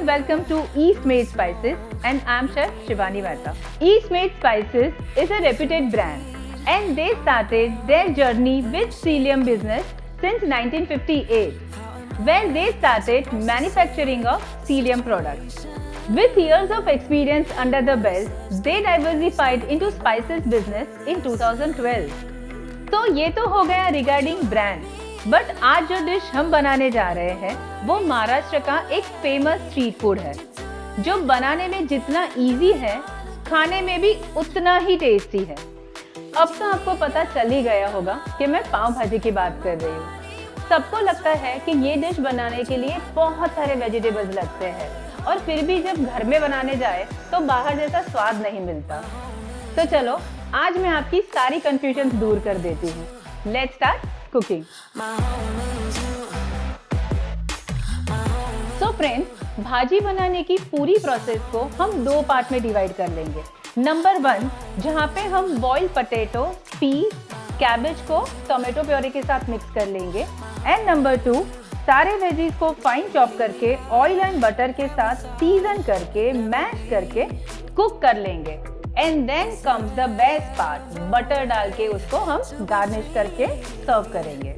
welcome to East Made Spices and I'm Chef Shivani Mehta. East Made Spices is a reputed brand and they started their journey with psyllium business since 1958, where they started manufacturing of psyllium products. With years of experience under the belt, they diversified into spices business in 2012. तो ये तो हो गया regarding brand, but आज जो dish हम बनाने जा रहे हैं वो महाराष्ट्र का एक फेमस स्ट्रीट फूड है, जो बनाने में जितना इजी है खाने में भी उतना ही टेस्टी है। अब तो आपको पता चल ही गया होगा कि मैं पाव भाजी की बात कर रही हूँ। सबको लगता है कि ये डिश बनाने के लिए बहुत सारे वेजिटेबल्स लगते हैं और फिर भी जब घर में बनाने जाए तो बाहर जैसा स्वाद नहीं मिलता। तो चलो आज मैं आपकी सारी कंफ्यूजन दूर कर देती हूँ। Let's start cooking. So friends, भाजी बनाने की पूरी प्रोसेस को हम दो पार्ट में डिवाइड कर लेंगे। नंबर 1, जहाँ पे हम बॉइल्ड पोटैटो, पीस, कैबेज को टोमेटो प्योरे के साथ मिक्स कर लेंगे। एंड नंबर 2, सारे वेजीज को फाइन चॉप करके ऑयल एंड बटर के साथ सीजन करके मैश करके कुक कर लेंगे। And then comes the best part, butter डाल के उसको हम गार्निश करके सर्व करेंगे।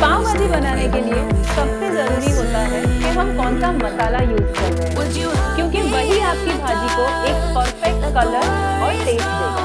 पाव भाजी बनाने के लिए सबसे जरूरी होता है कि हम कौन सा मसाला यूज कर रहे हैं, क्योंकि वही आपकी भाजी को एक परफेक्ट कलर और टेस्ट देगा।